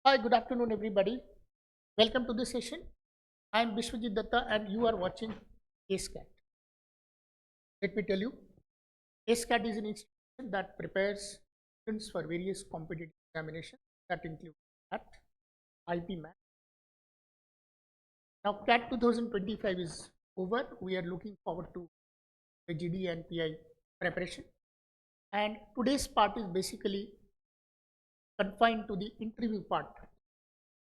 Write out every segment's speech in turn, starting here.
Hi, good afternoon, everybody. Welcome to this session. I am Bishwajit Datta, and you are watching ASCAT. Let me tell you, ASCAT is an institution that prepares students for various competitive examinations that include CAT, IP Math. Now, CAT 2025 is over. We are looking forward to the GD and PI preparation. And today's part is basically confined to the interview part,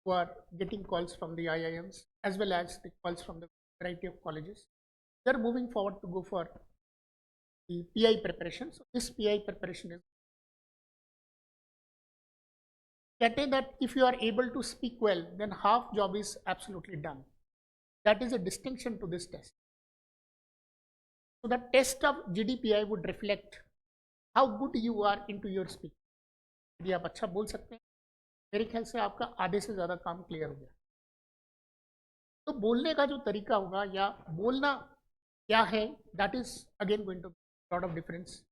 who are getting calls from the IIMs as well as the calls from the variety of colleges. They're moving forward to go for the PI preparation. So this PI preparation is getting that if you are able to speak well, then half job is absolutely done. That is a distinction to this test. So the test of GDPI would reflect how good you are into your speaking. यदि आप अच्छा बोल सकते हैं, मेरे ख्याल से आपका आधे से ज़्यादा काम क्लियर हो गया. तो बोलने का जो तरीका होगा या बोलना क्या है, that is again going to lot of difference.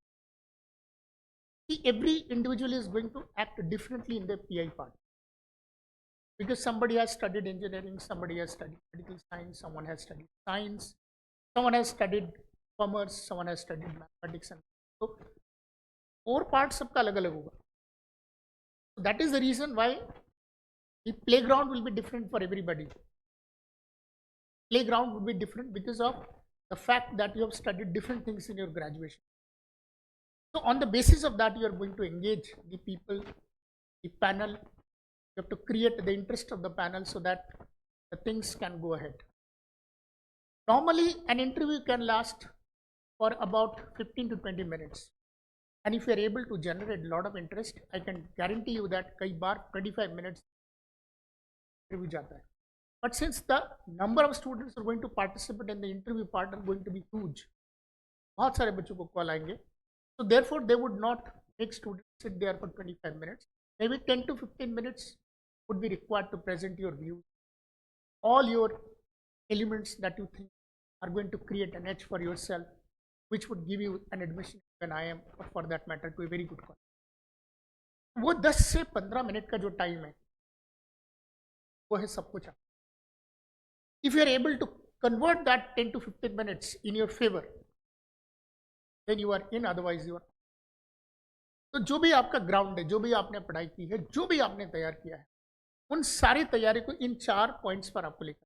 Every individual is going to act differently in the PI part because somebody has studied engineering, somebody has studied medical science, someone has studied science, someone has studied commerce, someone has studied mathematics, and so और part सबका अलग अलग होगा. So that is the reason why the playground will be different for everybody. Playground would be different because of the fact that you have studied different things in your graduation. So on the basis of that, you are going to engage the people, the panel. You have to create the interest of the panel so that the things can go ahead. Normally, an interview can last for about 15 to 20 minutes. And if you are able to generate a lot of interest, I can guarantee you that कई बार 25 minutes interview जाता है. But since the number of students who are going to participate in the interview part are going to be huge, बहुत सारे बच्चों को call आएंगे. So therefore, they would not make students sit there for 25 minutes. Maybe 10 to 15 minutes would be required to present your views, all your elements that you think are going to create an edge for yourself, which would give you an admission to an IIM or for that matter to a very good college. वो 10 से 15 minute का जो time है वो है सब कुछ. If you are able to convert that 10 to 15 minutes in your favor, then you are in, otherwise you are. तो जो भी आपका ग्राउंड है, जो भी आपने पढ़ाई की है, जो भी आपने तैयार किया है, उन सारी तैयारी को इन 4 पॉइंट्स पर आपको लेकर.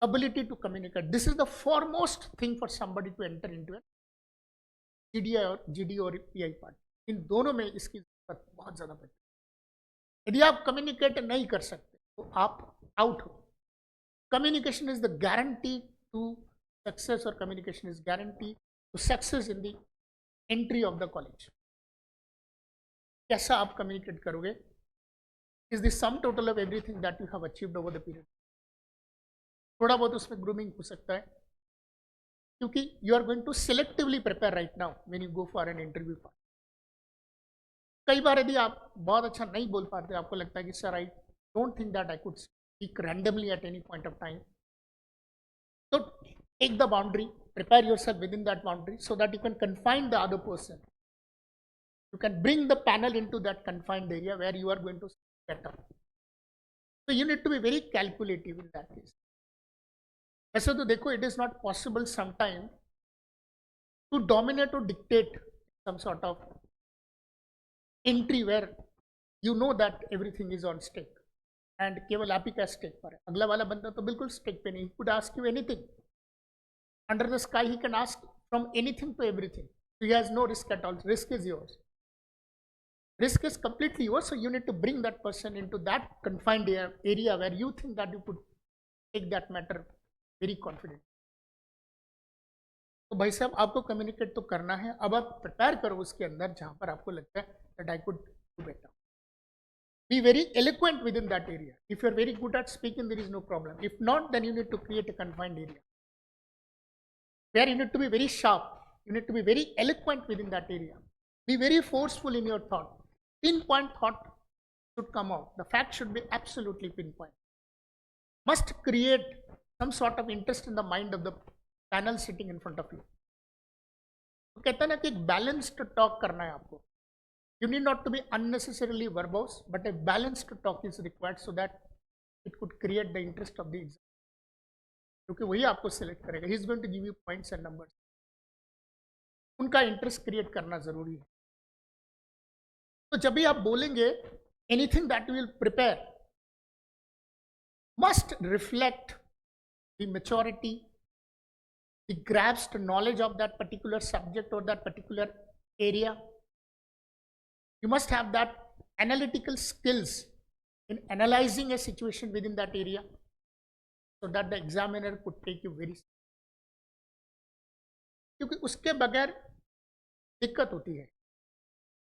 Ability to communicate, this is the foremost thing for somebody to enter into a GDI और GD और PI पार्ट. इन दोनों में इसकी जरूरत बहुत ज़्यादा पड़ती है. यदि आप कम्युनिकेट नहीं कर सकते तो आप आउट हो. Communication is the guarantee to success, और communication is guarantee to success in the entry of the college. कैसा आप कम्युनिकेट करोगे is the sum total of everything that you have achieved over the period. थोड़ा बहुत उसमें grooming हो सकता है क्योंकि you are going to selectively prepare right now when you go for an interview part. कई बार यदि आप बहुत अच्छा नहीं बोल पाते, आपको लगता है कि sir I don't think that I could speak randomly eight any point of time, so take the boundary, prepare yourself within that boundary so that you can confine the other person. You can bring the panel into that confined area where you are going to get up. So you need to be very calculative in that case. ऐसे तो देखो, it is not possible sometime to dominate or dictate some sort of entry where you know that everything is on stake and केवल आप ही का stake पर है. अगला वाला बंदा तो बिल्कुल stake पे नहीं. He could ask you anything. Under the sky, he can ask from anything to everything. So he has no risk at all. Risk is yours. Risk is completely yours. So you need to bring that person into that confined area where you think that you could take that matter very confident. तो भाई साहब, आपको communicate तो करना है. अब आप prepare करो उसके अंदर जहां पर आपको लगता है that I could do better. Be very eloquent within that area. If you're very good at speaking, there is no problem. If not, then you need to create a confined area where you need to be very sharp. You need to be very eloquent within that area. Be very forceful in your thought. Pinpoint thought should come out. The fact should be absolutely pinpoint. Must create some sort of interest in the mind of the panel sitting in front of you. तो कहता है ना कि एक balanced talk करना है आपको. You need not to be unnecessarily verbose, but a balanced talk is required so that it could create the interest of the exam. क्योंकि वही आपको सेलेक्ट करेगा. He is going to give you points and numbers. उनका interest create करना जरूरी है. तो जब भी आप बोलेंगे anything that will prepare must reflect the maturity, the grasped knowledge of that particular subject or that particular area. You must have that analytical skills in analyzing a situation within that area so that the examiner could take you very seriously. क्योंकि उसके बगैर दिक्कत होती है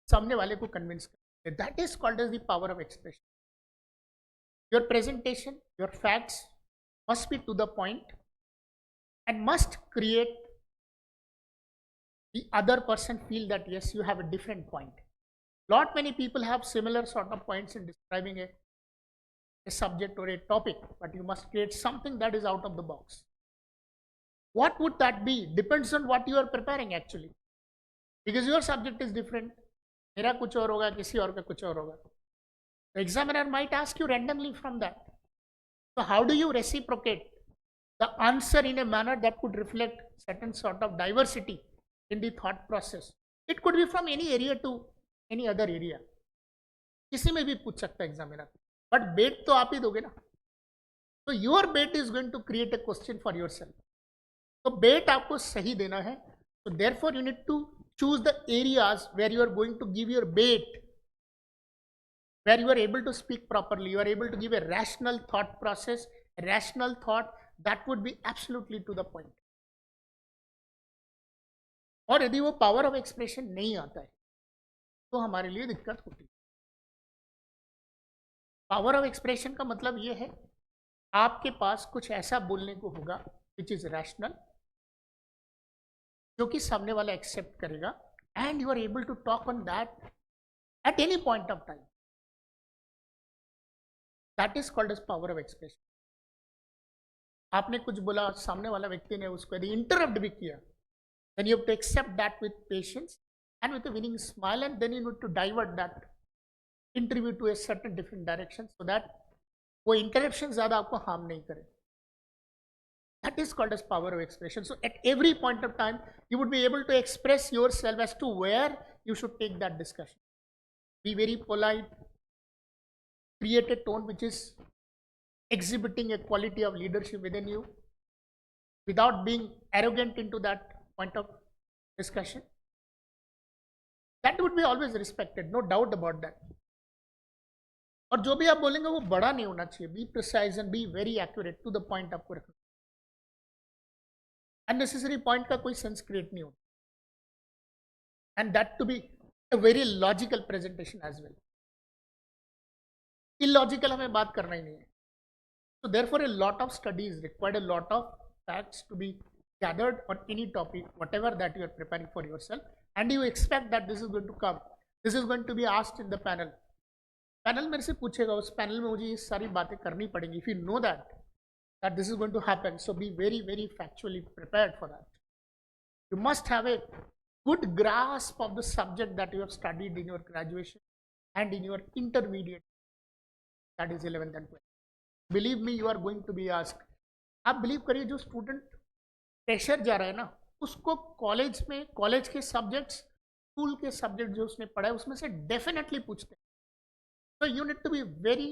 सामने वाले को convince करने. That is called as the power of expression. Your presentation, your facts must be to the point and must create the other person feel that yes, you have a different point. Lot many people have similar sort of points in describing a subject or a topic, but you must create something that is out of the box. What would that be? Depends on what you are preparing actually. Because your subject is different. मेरा कुछ और होगा, किसी और का कुछ और होगा. The examiner might ask you randomly from that. So how do you reciprocate the answer in a manner that could reflect certain sort of diversity in the thought process? It could be from any area to any other area. किसी में भी पूछ सकता है examiner. But bait तो आप ही दोगे ना. So your bait is going to create a question for yourself. तो bait आपको सही देना है. So therefore you need to choose the areas where you are going to give your bait, where you are able to speak properly, you are able to give a rational thought process, a rational thought that would be absolutely to the point. और यदि वो power of expression नहीं आता है तो हमारे लिए दिक्कत होती है. पावर ऑफ एक्सप्रेशन का मतलब ये है आपके पास कुछ ऐसा बोलने को होगा विच इज रैशनल, जो कि सामने वाला एक्सेप्ट करेगा, and you are able to talk on that at any point of time. That is called as power of expression. आपने कुछ बोला, सामने वाला व्यक्ति ने उसको यदि इंटरप्ट भी किया, then you have to accept that with patience and with a winning smile, and then you need to divert that interview to a certain different direction so that वो interruption ज़्यादा आपको harm नहीं करे. That is called as power of expression. So at every point of time, you would be able to express yourself as to where you should take that discussion. Be very polite, create a tone which is exhibiting a quality of leadership within you without being arrogant into that point of discussion. That would be always respected, no doubt about that. और जो भी आप बोलेंगे वो बड़ा नहीं होना चाहिए. Be precise and be very accurate, to the point आपको रखना. अननेसेसरी पॉइंट का कोई सेंस क्रिएट नहीं होता. And that to be a very logical presentation as well. Illogical हमें बात करना ही नहीं है. So therefore a lot of study is required, a lot of facts to be gathered on any topic, whatever that you are preparing for yourself, and you expect that this is going to come, this is going to be asked in the panel. Panel मेरे से पूछेगा, उस panel में मुझे ये सारी बातें करनी पड़ेंगी. If you know that this is going to happen, so be very very factually prepared for that. You must have a good grasp of the subject that you have studied in your graduation and in your intermediate, that is 11th and 12th. Believe me, you are going to be asked. आप believe करिए, जो student pressure जा रहा है ना, उसको college में college के सब्जेक्ट्स, स्कूल के सब्जेक्ट जो उसने पढ़ा है उसमें से डेफिनेटली पूछते हैं. So you need to be very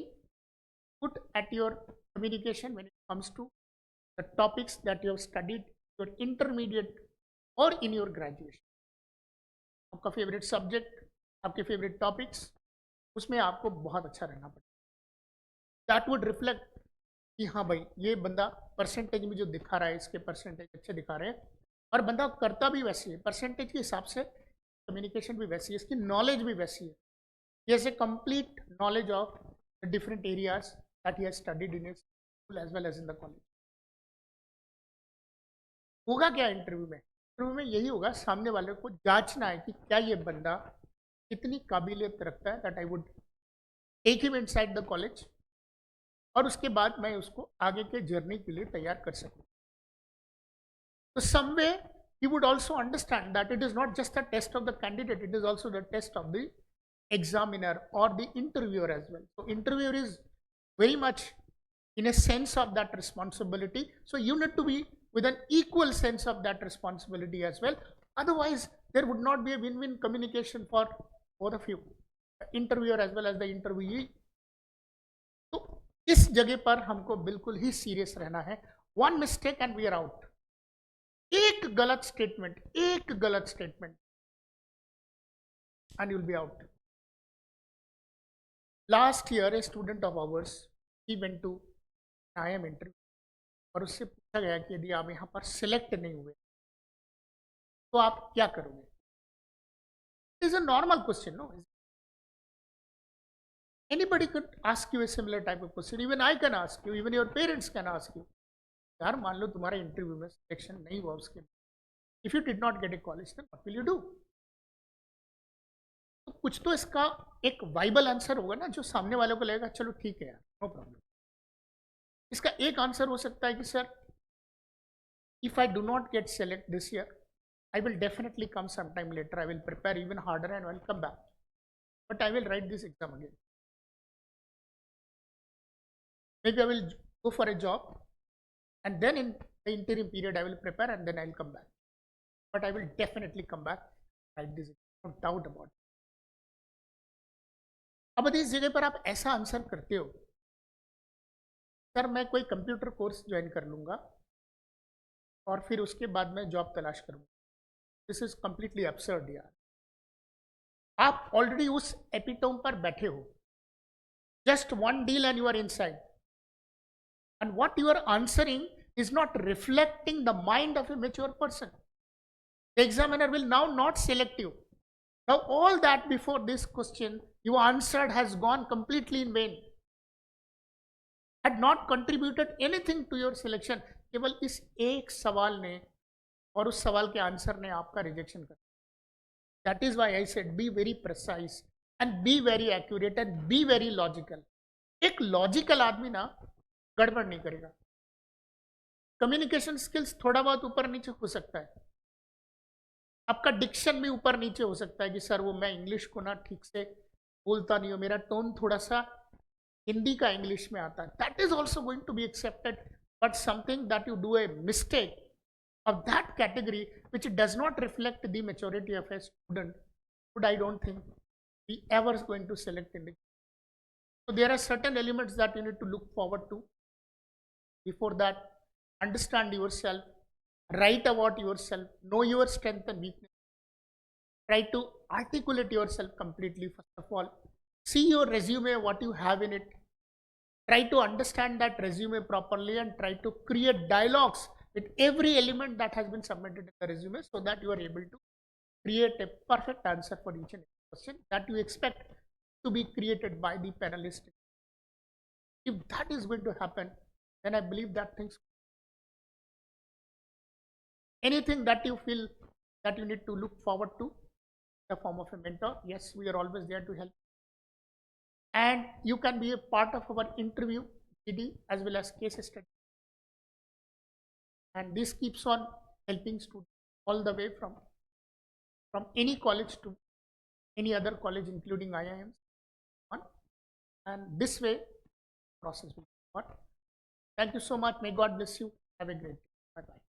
good at your communication when it comes to the topics that you have studied your intermediate or in your graduation. आपका फेवरेट सब्जेक्ट, आपके फेवरेट टॉपिक्स, उसमें आपको बहुत अच्छा रहना पड़ेगा. दैट वुड रिफ्लेक्ट कि हाँ भाई, ये बंदा परसेंटेज में जो दिखा रहा है, इसके परसेंटेज अच्छे दिखा रहे हैं, और बंदा करता भी वैसी है, परसेंटेज के हिसाब से कम्युनिकेशन भी वैसी है, इसकी नॉलेज भी वैसी है. He has a complete knowledge of the different areas that he has studied in his school as well as in the college. होगा क्या इंटरव्यू में? इंटरव्यू में यही होगा, सामने वाले को जांचना है कि क्या ये बंदा कितनी काबिलियत रखता है, that I would take him inside the college, और उसके बाद मैं उसको आगे के जर्नी के लिए तैयार कर सकूँ. तो सम वे he would also understand that it is not just a test of the candidate, it is also the test of the examiner or the interviewer as well. So interviewer is very much in a sense of that responsibility. So you need to be with an equal sense of that responsibility as well. Otherwise, there would not be a win-win communication for both of you, the interviewer as well as the interviewee. तो इस जगह पर हमको बिल्कुल ही serious रहना है. One mistake and we are out. एक गलत statement and you will be out. Last year a student of ours he went to IIM interview और उससे पूछा गया कि यदि आप यहाँ पर सिलेक्ट नहीं हुए तो आप क्या करोगे. It is a normal question, no? Anybody could ask you a similar type of question. Even I can ask you, even your parents can ask you. यार मान लो तुम्हारा इंटरव्यू में सिलेक्शन नहीं हुआ उसके, if you did not get a college then what will you do. तो कुछ तो इसका एक वाइबल आंसर होगा ना, जो सामने वालों को लगेगा चलो ठीक है यार, नो प्रॉब्लम. इसका एक आंसर हो सकता है कि sir, if I do not get select this year, I will definitely come some time later, I will prepare even harder and I will come back, but I will write this exam again. Maybe I will go for a job and then in the interim period I will prepare and then I will come back. But I will definitely come back, write this, no doubt about it. अब यदि इस जगह पर आप ऐसा answer करते हो, sir मैं कोई कंप्यूटर कोर्स ज्वाइन कर लूँगा और फिर उसके बाद मैं जॉब तलाश करूँगा. दिस इज कंप्लीटली absurd यार. आप ऑलरेडी उस एपिटोम पर बैठे हो. Just one deal and you are inside. And what you are answering is not reflecting the mind of a mature person. The examiner will now not select you. Now all that before this question you answered has gone completely in vain. Had not contributed anything to your selection. केवल इस एक सवाल ने और उस सवाल के answer ने आपका रिजेक्शन कर. That is why I said be very precise and be very accurate and be very logical. एक लॉजिकल आदमी ना गड़बड़ नहीं करेगा. कम्युनिकेशन स्किल्स थोड़ा बहुत ऊपर नीचे हो सकता है, आपका डिक्शन भी ऊपर नीचे हो सकता है कि सर वो मैं इंग्लिश को ना ठीक से बोलता नहीं हूँ, मेरा टोन थोड़ा सा हिंदी का इंग्लिश में आता है. That is also going to be accepted. But something that you do a mistake of that category which does not reflect the maturity of a student, but I don't think we ever is going to select in it. So there are certain elements that you need to look forward to. Before that, understand yourself, write about yourself, know your strength and weakness, try to articulate yourself completely. First of all, see your resume, what you have in it, try to understand that resume properly and try to create dialogues with every element that has been submitted in the resume, so that you are able to create a perfect answer for each and every question that you expect to be created by the panelist. If that is going to happen, then I believe that things, anything that you feel that you need to look forward to in the form of a mentor, yes, we are always there to help. And you can be a part of our interview PD as well as case study. And this keeps on helping students all the way from any college to any other college, including IIMs. And this way, process will go on. Thank you so much. May God bless you. Have a great day. Bye-bye.